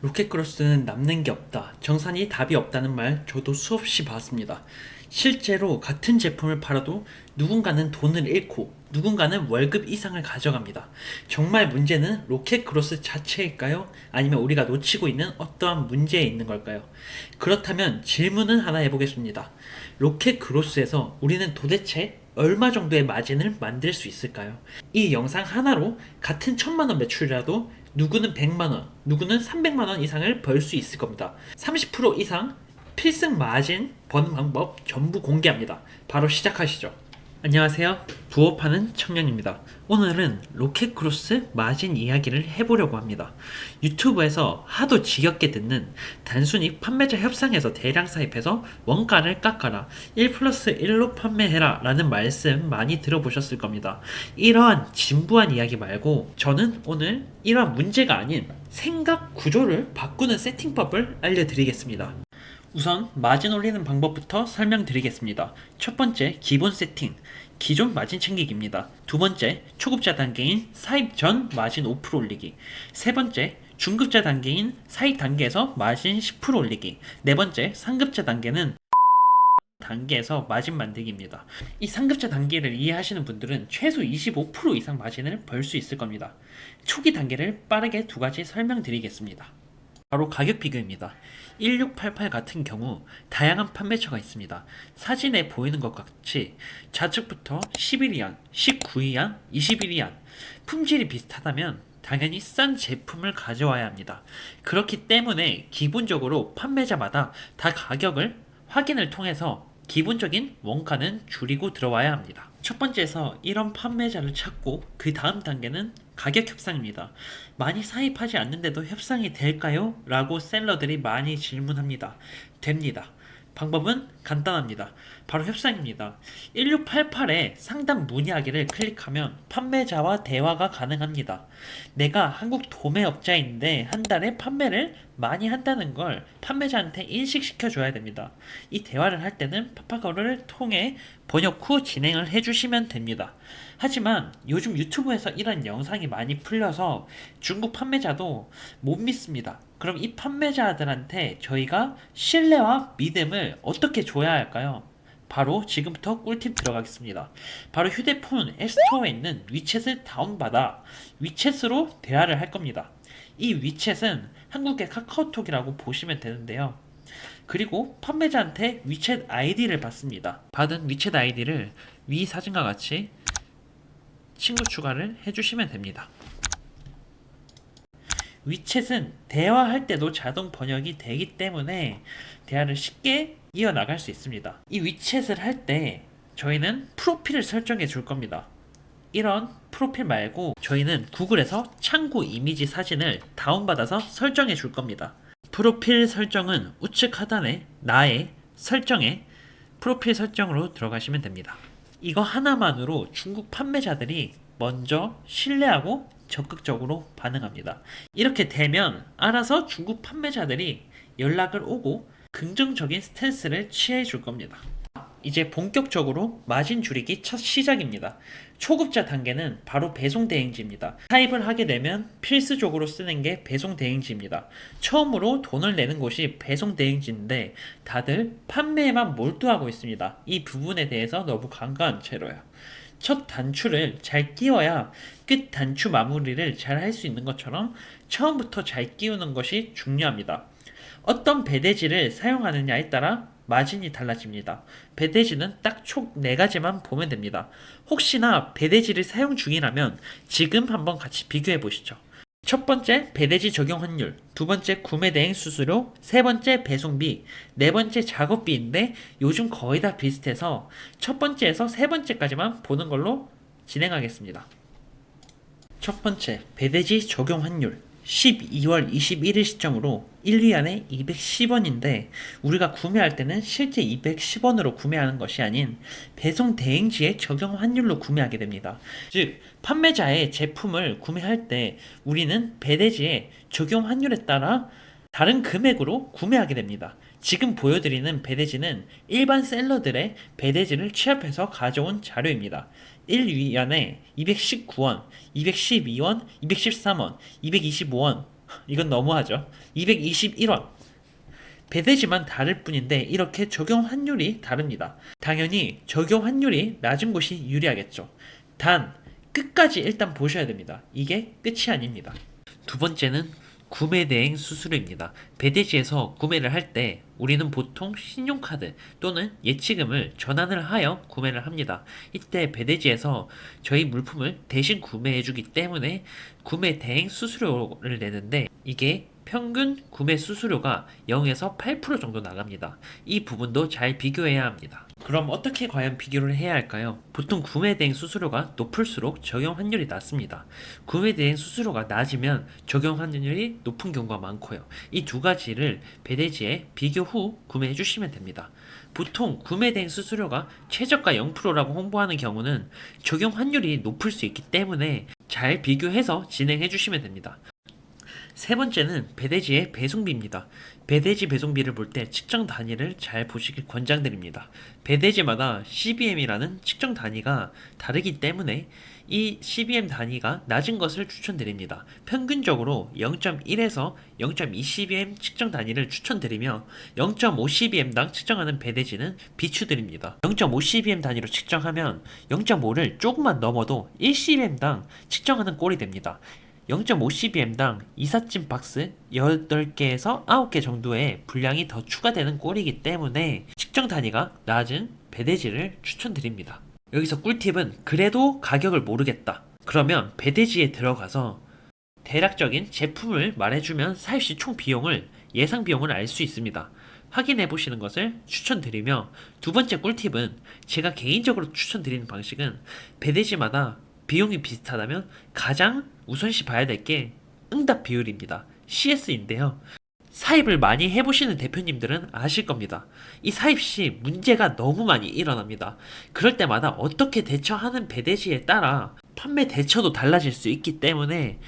로켓크로스는 남는 게 없다. 정산이 답이 없다는 말 저도 수없이 봤습니다. 실제로 같은 제품을 팔아도 누군가는 돈을 잃고 누군가는 월급 이상을 가져갑니다. 정말 문제는 로켓크로스 자체일까요? 아니면 우리가 놓치고 있는 어떠한 문제에 있는 걸까요? 그렇다면 질문은 하나 해보겠습니다. 로켓크로스에서 우리는 도대체 얼마 정도의 마진을 만들 수 있을까요? 이 영상 하나로 같은 1,000만원 매출이라도 누구는 100만원, 누구는 300만원 이상을 벌 수 있을 겁니다. 30% 이상 필승 마진 버는 방법 전부 공개합니다. 바로 시작하시죠. 안녕하세요. 부업하는 청년입니다. 오늘은 로켓크로스 마진 이야기를 해보려고 합니다. 유튜브에서 하도 지겹게 듣는 단순히 판매자 협상에서 대량 사입해서 원가를 깎아라, 1 플러스 1로 판매해라 라는 말씀 많이 들어보셨을 겁니다. 이러한 진부한 이야기 말고 저는 오늘 이러한 문제가 아닌 생각 구조를 바꾸는 세팅법을 알려드리겠습니다. 우선 마진 올리는 방법부터 설명드리겠습니다. 첫 번째, 기본 세팅. 기존 마진 챙기기입니다. 두 번째, 초급자 단계인 사입 전 마진 5% 올리기. 세 번째, 중급자 단계인 사입 단계에서 마진 10% 올리기. 네 번째, 상급자 단계는 단계에서 마진 만들기입니다. 이 상급자 단계를 이해하시는 분들은 최소 25% 이상 마진을 벌 수 있을 겁니다. 초기 단계를 빠르게 두 가지 설명드리겠습니다. 바로 가격 비교입니다. 1688 같은 경우 다양한 판매처가 있습니다. 사진에 보이는 것 같이 좌측부터 11위안, 19위안, 21위안 품질이 비슷하다면 당연히 싼 제품을 가져와야 합니다. 그렇기 때문에 기본적으로 판매자마다 다 가격을 확인을 통해서 기본적인 원가는 줄이고 들어와야 합니다. 첫 번째에서 이런 판매자를 찾고 그 다음 단계는 가격 협상입니다. 많이 사입하지 않는데도 협상이 될까요? 라고 셀러들이 많이 질문합니다. 됩니다. 방법은 간단합니다. 바로 협상입니다. 1688에 상담 문의하기를 클릭하면 판매자와 대화가 가능합니다. 내가 한국 도매업자인데 한 달에 판매를 많이 한다는 걸 판매자한테 인식시켜 줘야 됩니다. 이 대화를 할 때는 파파고를 통해 번역 후 진행을 해주시면 됩니다. 하지만 요즘 유튜브에서 이런 영상이 많이 풀려서 중국 판매자도 못 믿습니다. 그럼 이 판매자들한테 저희가 신뢰와 믿음을 어떻게 줘야 할까요? 바로 지금부터 꿀팁 들어가겠습니다. 바로 휴대폰 앱스토어에 있는 위챗을 다운받아 위챗으로 대화를 할 겁니다. 이 위챗은 한국의 카카오톡이라고 보시면 되는데요. 그리고 판매자한테 위챗 아이디를 받습니다. 받은 위챗 아이디를 위 사진과 같이 친구 추가를 해주시면 됩니다. 위챗은 대화할 때도 자동 번역이 되기 때문에 대화를 쉽게 이어나갈 수 있습니다. 이 위챗을 할 때 저희는 프로필을 설정해 줄 겁니다. 이런 프로필 말고 저희는 구글에서 참고 이미지 사진을 다운받아서 설정해 줄 겁니다. 프로필 설정은 우측 하단에 나의 설정에 프로필 설정으로 들어가시면 됩니다. 이거 하나만으로 중국 판매자들이 먼저 신뢰하고 적극적으로 반응합니다. 이렇게 되면 알아서 중국 판매자들이 연락을 오고 긍정적인 스탠스를 취해 줄 겁니다. 이제 본격적으로 마진 줄이기 첫 시작입니다. 초급자 단계는 바로 배송 대행지입니다. 사입을 하게 되면 필수적으로 쓰는 게 배송 대행지입니다. 처음으로 돈을 내는 곳이 배송 대행지인데 다들 판매에만 몰두하고 있습니다. 이 부분에 대해서 너무 간과한 채로요. 첫 단추를 잘 끼워야 끝 단추 마무리를 잘 할 수 있는 것처럼 처음부터 잘 끼우는 것이 중요합니다. 어떤 배대지를 사용하느냐에 따라 마진이 달라집니다. 배대지는 딱 총 4가지만 보면 됩니다. 혹시나 배대지를 사용 중이라면 지금 한번 같이 비교해 보시죠. 첫 번째 배대지 적용 환율, 두 번째 구매 대행 수수료, 세 번째 배송비, 네 번째 작업비인데 요즘 거의 다 비슷해서 첫 번째에서 세 번째까지만 보는 걸로 진행하겠습니다. 첫 번째 배대지 적용 환율 12월 21일 시점으로 1위안에 210원인데 우리가 구매할 때는 실제 210원으로 구매하는 것이 아닌 배송 대행지의 적용 환율로 구매하게 됩니다. 즉 판매자의 제품을 구매할 때 우리는 배대지의 적용 환율에 따라 다른 금액으로 구매하게 됩니다. 지금 보여드리는 배대지는 일반 셀러들의 배대지를 취합해서 가져온 자료입니다. 1위안에 219원, 212원, 213원, 225원 이건 너무하죠. 221원. 배대지만 다를 뿐인데 이렇게 적용 환율이 다릅니다. 당연히 적용 환율이 낮은 곳이 유리하겠죠. 단 끝까지 일단 보셔야 됩니다. 이게 끝이 아닙니다. 두 번째는 구매 대행 수수료입니다. 배대지에서 구매를 할 때 우리는 보통 신용카드 또는 예치금을 전환을 하여 구매를 합니다. 이때 배대지에서 저희 물품을 대신 구매해주기 때문에 구매 대행 수수료를 내는데 이게 평균 구매 수수료가 0에서 8% 정도 나갑니다. 이 부분도 잘 비교해야 합니다. 그럼 어떻게 과연 비교를 해야 할까요? 보통 구매 대행 수수료가 높을수록 적용 환율이 낮습니다. 구매 대행 수수료가 낮으면 적용 환율이 높은 경우가 많고요. 이 두 가지를 배대지에 비교 후 구매해 주시면 됩니다. 보통 구매 대행 수수료가 최저가 0%라고 홍보하는 경우는 적용 환율이 높을 수 있기 때문에 잘 비교해서 진행해 주시면 됩니다. 세 번째는 배대지의 배송비입니다. 배대지 배송비를 볼 때 측정 단위를 잘 보시길 권장드립니다. 배대지마다 CBM이라는 측정 단위가 다르기 때문에 이 CBM 단위가 낮은 것을 추천드립니다. 평균적으로 0.1에서 0.2 CBM 측정 단위를 추천드리며 0.5 CBM당 측정하는 배대지는 비추드립니다. 0.5 CBM 단위로 측정하면 0.5를 조금만 넘어도 1 CBM당 측정하는 꼴이 됩니다. 0.5cbm당 이삿짐 박스 8개에서 9개 정도의 분량이 더 추가되는 꼴이기 때문에 측정 단위가 낮은 배대지를 추천드립니다. 여기서 꿀팁은 그래도 가격을 모르겠다. 그러면 배대지에 들어가서 대략적인 제품을 말해주면 사입시 총 비용을 예상 비용을 알 수 있습니다. 확인해 보시는 것을 추천드리며 두 번째 꿀팁은 제가 개인적으로 추천드리는 방식은 배대지마다 비용이 비슷하다면 가장 우선시 봐야 될 게 응답 비율입니다. CS인데요. 사입을 많이 해보시는 대표님들은 아실 겁니다. 이 사입 시 문제가 너무 많이 일어납니다. 그럴 때마다 어떻게 대처하는 배대시에 따라 판매 대처도 달라질 수 있기 때문에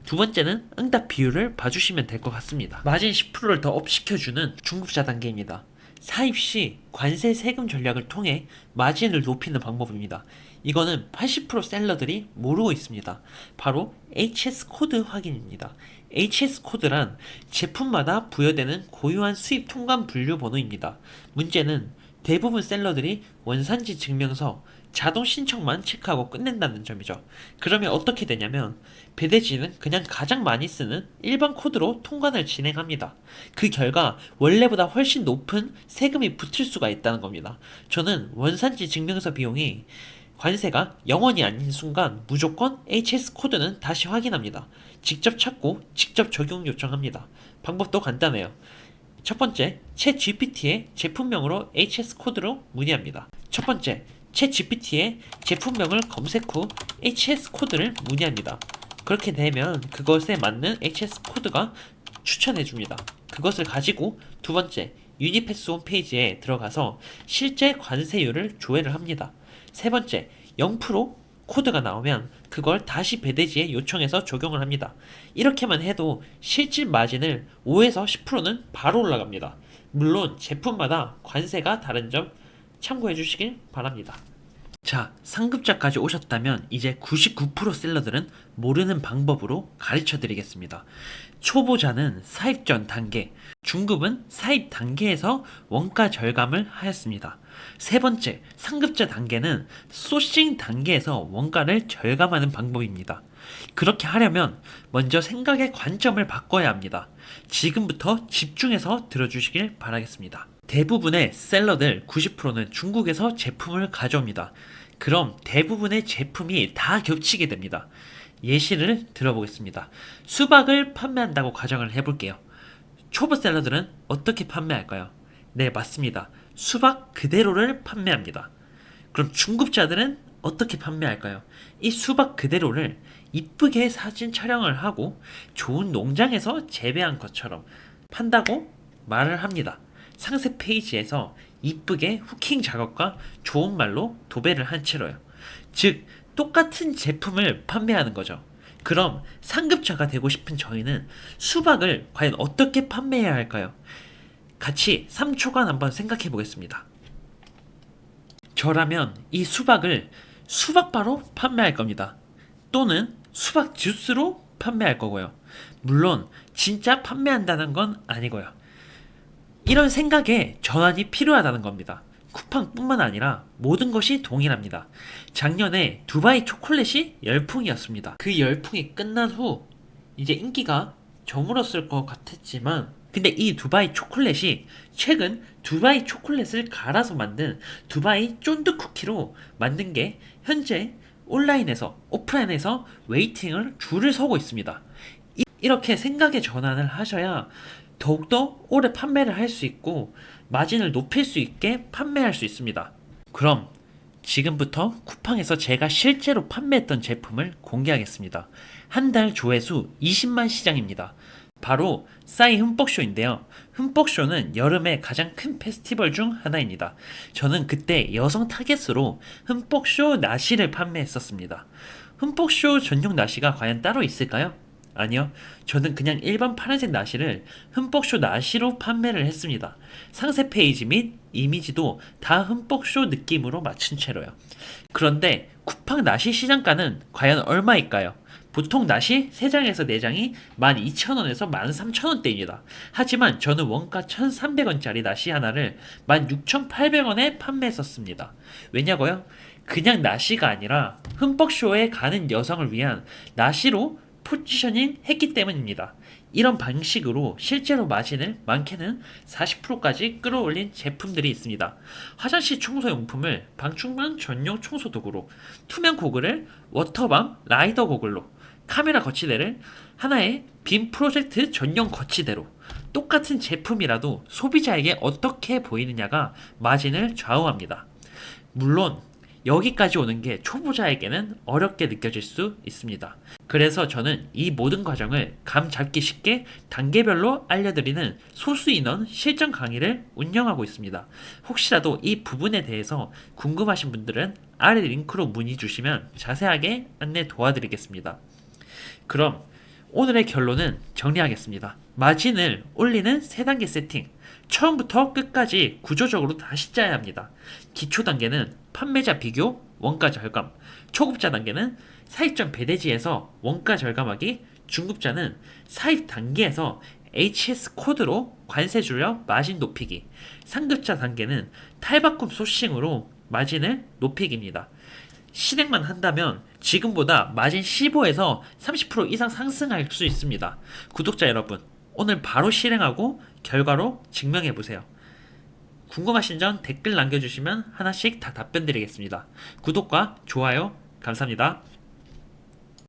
두 번째는 응답 비율을 봐주시면 될 것 같습니다. 마진 10%를 더 업시켜주는 중급자 단계입니다. 사입 시 관세 세금 전략을 통해 마진을 높이는 방법입니다. 이거는 80% 셀러들이 모르고 있습니다. 바로 HS 코드 확인입니다. HS 코드란 제품마다 부여되는 고유한 수입 통관 분류 번호입니다. 문제는 대부분 셀러들이 원산지 증명서, 자동 신청만 체크하고 끝낸다는 점이죠. 그러면 어떻게 되냐면 배대지는 그냥 가장 많이 쓰는 일반 코드로 통관을 진행합니다. 그 결과 원래보다 훨씬 높은 세금이 붙을 수가 있다는 겁니다. 저는 원산지 증명서 비용이 관세가 0원이 아닌 순간 무조건 HS 코드는 다시 확인합니다. 직접 찾고 직접 적용 요청합니다. 방법도 간단해요. 첫 번째, 챗 GPT의 제품명으로 HS 코드로 문의합니다. 첫 번째, 챗 GPT의 제품명을 검색 후 HS 코드를 문의합니다. 그렇게 되면 그것에 맞는 HS 코드가 추천해줍니다. 그것을 가지고 두 번째, 유니패스 홈페이지에 들어가서 실제 관세율을 조회를 합니다. 세 번째, 0% 코드가 나오면 그걸 다시 배대지에 요청해서 적용을 합니다. 이렇게만 해도 실질 마진을 5에서 10%는 바로 올라갑니다. 물론 제품마다 관세가 다른 점 참고해 주시길 바랍니다. 자, 상급자까지 오셨다면 이제 99% 셀러들은 모르는 방법으로 가르쳐 드리겠습니다. 초보자는 사입 전 단계, 중급은 사입 단계에서 원가 절감을 하였습니다. 세 번째, 상급자 단계는 소싱 단계에서 원가를 절감하는 방법입니다. 그렇게 하려면 먼저 생각의 관점을 바꿔야 합니다. 지금부터 집중해서 들어주시길 바라겠습니다. 대부분의 셀러들 90%는 중국에서 제품을 가져옵니다. 그럼 대부분의 제품이 다 겹치게 됩니다. 예시를 들어보겠습니다. 수박을 판매한다고 가정을 해볼게요. 초보 셀러들은 어떻게 판매할까요? 네, 맞습니다. 수박 그대로를 판매합니다. 그럼 중급자들은 어떻게 판매할까요? 이 수박 그대로를 이쁘게 사진 촬영을 하고 좋은 농장에서 재배한 것처럼 판다고 말을 합니다. 상세 페이지에서 이쁘게 후킹 작업과 좋은 말로 도배를 한 채로요. 즉, 똑같은 제품을 판매하는 거죠. 그럼 상급자가 되고 싶은 저희는 수박을 과연 어떻게 판매해야 할까요? 같이 3초간 한번 생각해 보겠습니다. 저라면 이 수박을 수박바로 판매할 겁니다. 또는 수박 주스로 판매할 거고요. 물론 진짜 판매한다는 건 아니고요. 이런 생각에 전환이 필요하다는 겁니다. 쿠팡뿐만 아니라 모든 것이 동일합니다. 작년에 두바이 초콜릿이 열풍이었습니다. 그 열풍이 끝난 후 이제 인기가 저물었을 것 같았지만, 근데 이 두바이 초콜릿이 최근 두바이 초콜릿을 갈아서 만든 두바이 쫀득 쿠키로 만든 게 현재 온라인에서 오프라인에서 웨이팅을 줄을 서고 있습니다. 이렇게 생각의 전환을 하셔야 더욱더 오래 판매를 할 수 있고 마진을 높일 수 있게 판매할 수 있습니다. 그럼 지금부터 쿠팡에서 제가 실제로 판매했던 제품을 공개하겠습니다. 한 달 조회수 20만 시장입니다. 바로 싸이 흠뻑쇼인데요. 흠뻑쇼는 여름의 가장 큰 페스티벌 중 하나입니다. 저는 그때 여성 타겟으로 흠뻑쇼 나시를 판매했었습니다. 흠뻑쇼 전용 나시가 과연 따로 있을까요? 아니요. 저는 그냥 일반 파란색 나시를 흠뻑쇼 나시로 판매를 했습니다. 상세 페이지 및 이미지도 다 흠뻑쇼 느낌으로 맞춘 채로요. 그런데 쿠팡 나시 시장가는 과연 얼마일까요? 보통 나시 3장에서 4장이 12,000원에서 13,000원대입니다. 하지만 저는 원가 1,300원짜리 나시 하나를 16,800원에 판매했었습니다. 왜냐고요? 그냥 나시가 아니라 흠뻑쇼에 가는 여성을 위한 나시로 포지셔닝 했기 때문입니다. 이런 방식으로 실제로 마진을 많게는 40%까지 끌어올린 제품들이 있습니다. 화장실 청소용품을 방충망 전용 청소도구로, 투명 고글을 워터밤 라이더 고글로, 카메라 거치대를 하나의 빔 프로젝트 전용 거치대로, 똑같은 제품이라도 소비자에게 어떻게 보이느냐가 마진을 좌우합니다. 물론 여기까지 오는 게 초보자에게는 어렵게 느껴질 수 있습니다. 그래서 저는 이 모든 과정을 감 잡기 쉽게 단계별로 알려드리는 소수 인원 실전 강의를 운영하고 있습니다. 혹시라도 이 부분에 대해서 궁금하신 분들은 아래 링크로 문의 주시면 자세하게 안내 도와드리겠습니다. 그럼 오늘의 결론은 정리하겠습니다. 마진을 올리는 3단계 세팅. 처음부터 끝까지 구조적으로 다시 짜야 합니다. 기초 단계는 판매자 비교, 원가 절감. 초급자 단계는 사입점 배대지에서 원가 절감하기. 중급자는 사입 단계에서 HS 코드로 관세 줄여 마진 높이기. 상급자 단계는 탈바꿈 소싱으로 마진을 높이기입니다. 실행만 한다면 지금보다 마진 15에서 30% 이상 상승할 수 있습니다. 구독자 여러분, 오늘 바로 실행하고 결과로 증명해보세요. 궁금하신 점 댓글 남겨주시면 하나씩 다 답변 드리겠습니다. 구독과 좋아요 감사합니다.